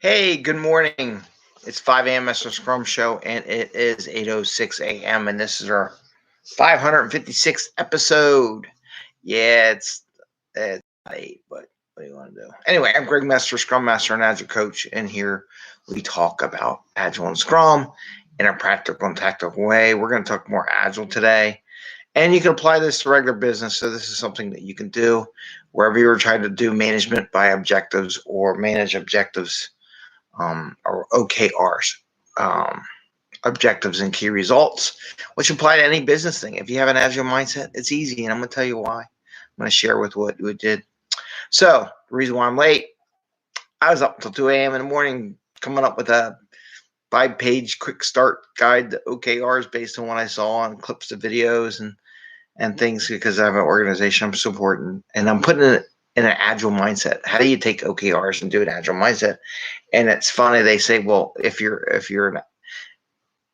Hey, good morning. It's 5 a.m. Mester Scrum Show, and it is 8:06 a.m. and this is our 556th episode. Yeah, it's not 8, but what do you want to do? Anyway, I'm Greg Mester, Scrum Master and Agile Coach, and here we talk about Agile and Scrum in a practical and tactical way. We're going to talk more Agile today, and you can apply this to regular business. So this is something that you can do wherever you're trying to do management by objectives or manage objectives. Or OKRs, objectives and key results, which apply to any business thing. If you have an agile mindset, it's easy, and I'm going to tell you why. I'm going to share with what we did. So the reason why I'm late, I was up until 2 a.m. in the morning coming up with a 5-page quick start guide to OKRs based on what I saw and clips of videos and things, because I have an organization I'm supporting, and I'm putting it in an agile mindset. How do you take OKRs and do an agile mindset? And it's funny, they say, well, if you're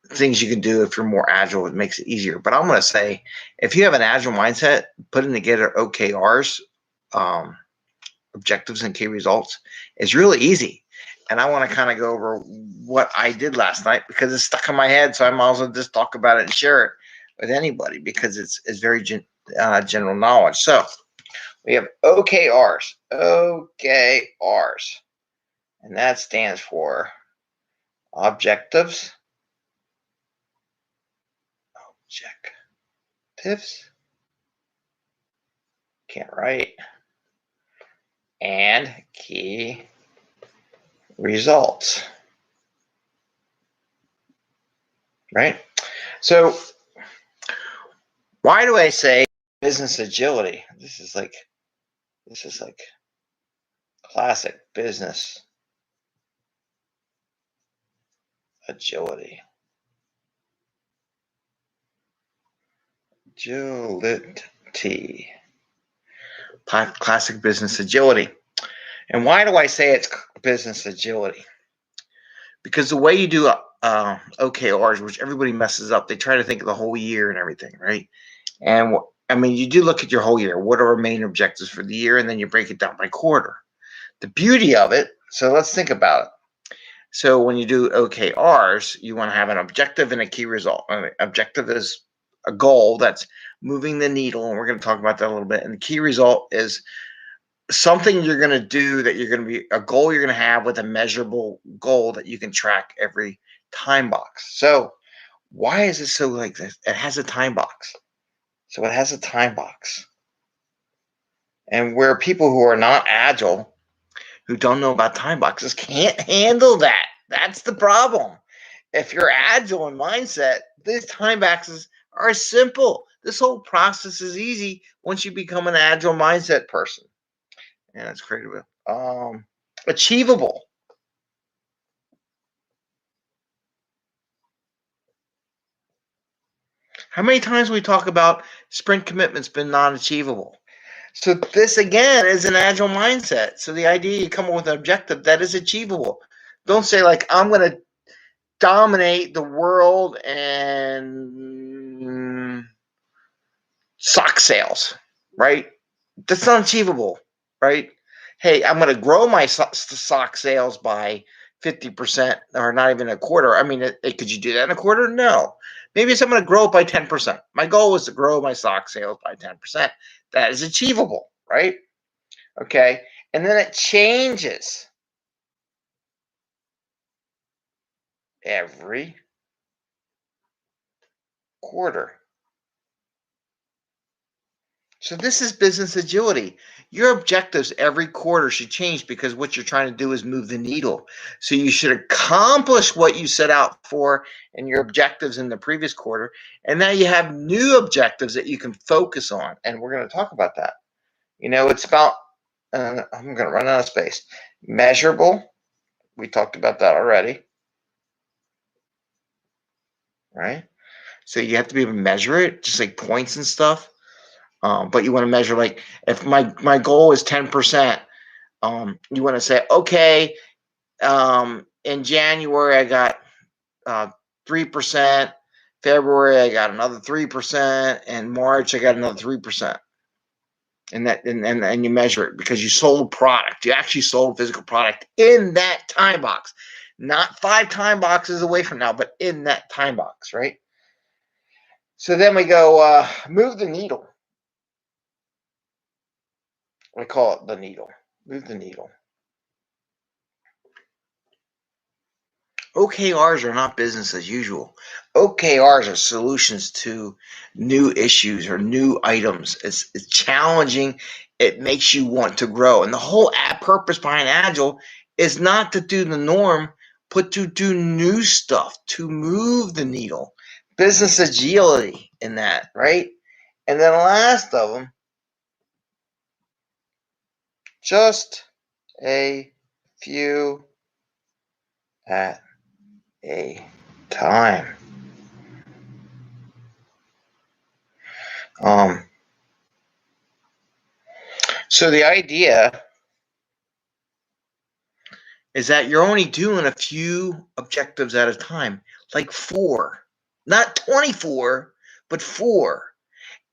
things you can do if you're more agile, it makes it easier. But I'm going to say, if you have an agile mindset, putting together OKRs, objectives and key results, is really easy. And I want to kind of go over what I did last night because it's stuck in my head. So I might as well just talk about it and share it with anybody because it's very general knowledge. So we have OKRs, and that stands for objectives, can't write, and key results, right? So why do I say business agility? This is like classic business agility. Classic business agility. And why do I say it's business agility? Because the way you do OKRs, which everybody messes up, they try to think of the whole year and everything, right? And I mean, you do look at your whole year. What are our main objectives for the year? And then you break it down by quarter. The beauty of it, so let's think about it. So when you do OKRs, you want to have an objective and a key result. Objective is a goal that's moving the needle, and we're going to talk about that a little bit. And the key result is something you're going to do, that you're going to be a goal you're going to have with a measurable goal that you can track every time box. So why is it so like this? It has a time box. So it has a time box. And where people who are not agile, who don't know about time boxes, can't handle that. That's the problem. If you're agile in mindset, these time boxes are simple. This whole process is easy once you become an agile mindset person. And it's creative. Achievable. How many times we talk about sprint commitments been non-achievable? So this, again, is an agile mindset. So the idea, you come up with an objective that is achievable. Don't say, like, I'm going to dominate the world and sock sales, right? That's not achievable, right? Hey, I'm going to grow my sock sales by 50% or not even a quarter. I mean, could you do that in a quarter? No. Maybe it's I'm going to grow it by 10%. My goal was to grow my sock sales by 10%. That is achievable, right? Okay. And then it changes every quarter. So this is business agility. Your objectives every quarter should change because what you're trying to do is move the needle. So you should accomplish what you set out for in your objectives in the previous quarter. And now you have new objectives that you can focus on. And we're going to talk about that. You know, it's about, I'm going to run out of space. Measurable. We talked about that already. Right? So you have to be able to measure it, just like points and stuff. But you want to measure, like, if my goal is 10%, you want to say, okay, in January I got 3%, February I got another 3%, and March I got another 3%. and you measure it because you sold product. You actually sold physical product in that time box, not 5 time boxes away from now, but in that time box, right? So then we go move the needle. We call it the needle. Move the needle. OKRs are not business as usual. OKRs are solutions to new issues or new items. It's challenging. It makes you want to grow. And the whole purpose behind Agile is not to do the norm, but to do new stuff, to move the needle. Business agility in that, right? And then the last of them, just a few at a time. So the idea is that you're only doing a few objectives at a time, like 4, not 24, but 4.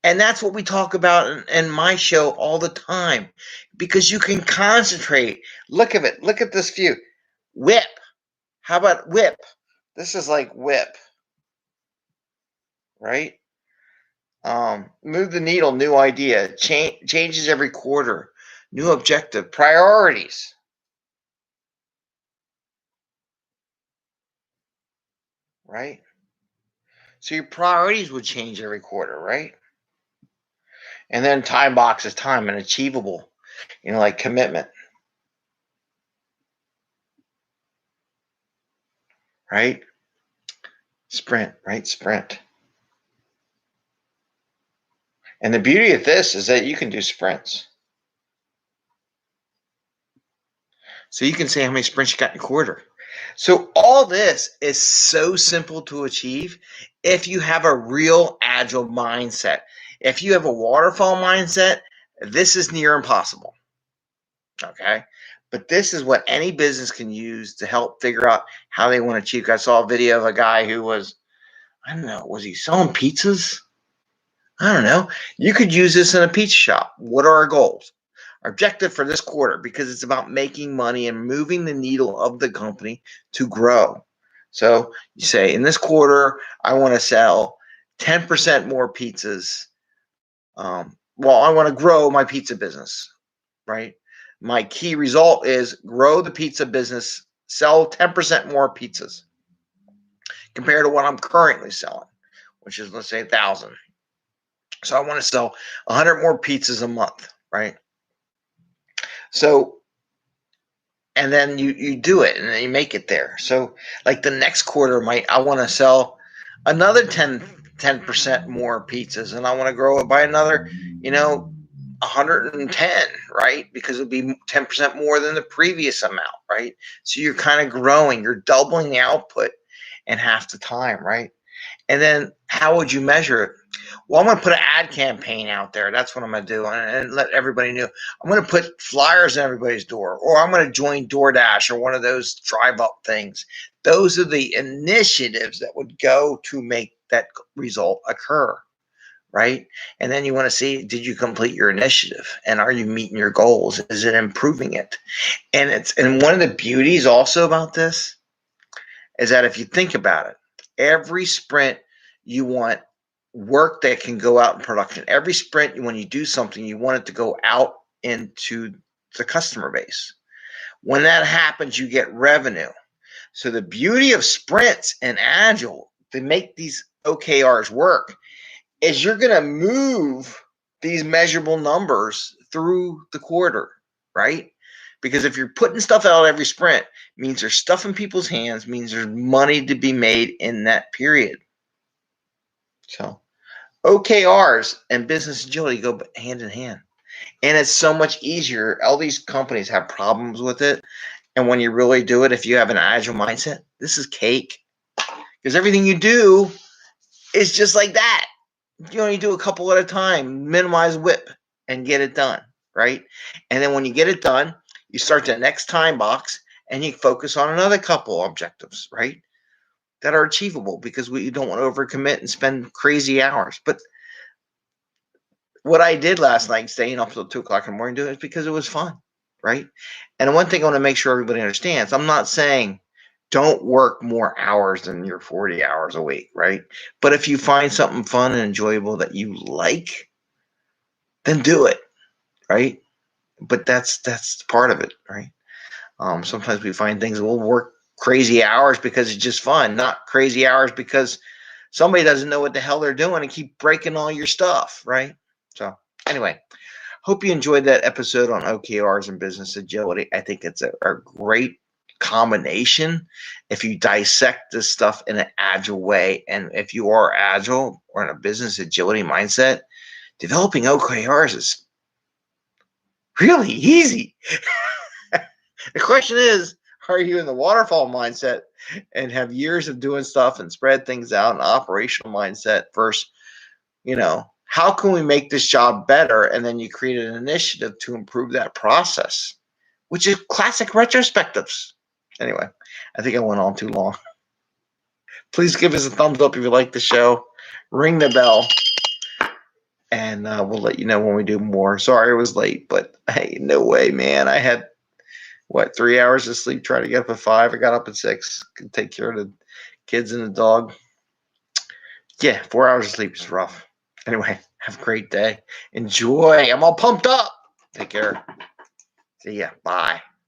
And that's what we talk about in my show all the time, because you can concentrate. Look at it. Look at this view. Whip. How about whip? This is like whip, right? Move the needle, new idea. Changes every quarter. New objective. Priorities. Right? So your priorities would change every quarter, right? And then time box is time and achievable, like commitment. Right? Sprint, right? Sprint. And the beauty of this is that you can do sprints. So you can say how many sprints you got in a quarter. So all this is so simple to achieve if you have a real agile mindset. If you have a waterfall mindset, this is near impossible. Okay? But this is what any business can use to help figure out how they want to achieve. I saw a video of a guy who was, I don't know, was he selling pizzas? I don't know. You could use this in a pizza shop. What are our goals? Our objective for this quarter, because it's about making money and moving the needle of the company to grow. So you say, in this quarter, I want to sell 10% more pizzas. I want to grow my pizza business, right? My key result is grow the pizza business, sell 10% more pizzas compared to what I'm currently selling, which is, let's say, 1,000. So I want to sell 100 more pizzas a month, right? So, and then you do it and then you make it there. So like the next quarter I want to sell another 10% more pizzas, and I want to grow it by another, 110, right? Because it'll be 10% more than the previous amount, right? So you're kind of growing, you're doubling the output in half the time, right? And then how would you measure it? Well, I'm going to put an ad campaign out there. That's what I'm going to do, and let everybody know. I'm going to put flyers in everybody's door, or I'm going to join DoorDash or one of those drive-up things. Those are the initiatives that would go to make that result occur, right? And then you want to see, did you complete your initiative? And are you meeting your goals? Is it improving it? And one of the beauties also about this is that if you think about it, every sprint you want work that can go out in production. Every sprint, when you do something, you want it to go out into the customer base. When that happens, you get revenue. So the beauty of sprints and Agile to make these OKRs work is you're going to move these measurable numbers through the quarter, right? Because if you're putting stuff out every sprint, means there's stuff in people's hands, means there's money to be made in that period. So OKRs and business agility go hand in hand. And it's so much easier. All these companies have problems with it. And when you really do it, if you have an agile mindset, this is cake. Because everything you do is just like that. You only do a couple at a time, minimize whip, and get it done, right? And then when you get it done, you start the next time box and you focus on another couple objectives, right? That are achievable, because we don't want to overcommit and spend crazy hours. But what I did last night, staying up till 2 o'clock in the morning, doing it because it was fun, right? And one thing I want to make sure everybody understands, I'm not saying don't work more hours than your 40 hours a week, right? But if you find something fun and enjoyable that you like, then do it, right? But that's part of it, right? Sometimes we find things we'll work crazy hours because it's just fun, not crazy hours because somebody doesn't know what the hell they're doing and keep breaking all your stuff, right? So anyway, hope you enjoyed that episode on OKRs and business agility. I think it's a great combination if you dissect this stuff in an agile way. And if you are agile or in a business agility mindset, developing OKRs is really easy. The question is, are you in the waterfall mindset and have years of doing stuff and spread things out and operational mindset versus, how can we make this job better? And then you create an initiative to improve that process, which is classic retrospectives. Anyway, I think I went on too long. Please give us a thumbs up if you like the show. Ring the bell. And we'll let you know when we do more. Sorry it was late, but hey, no way, man. I had 3 hours of sleep, trying to get up at 5. I got up at 6. Could take care of the kids and the dog. Yeah, 4 hours of sleep is rough. Anyway, have a great day. Enjoy. I'm all pumped up. Take care. See ya. Bye.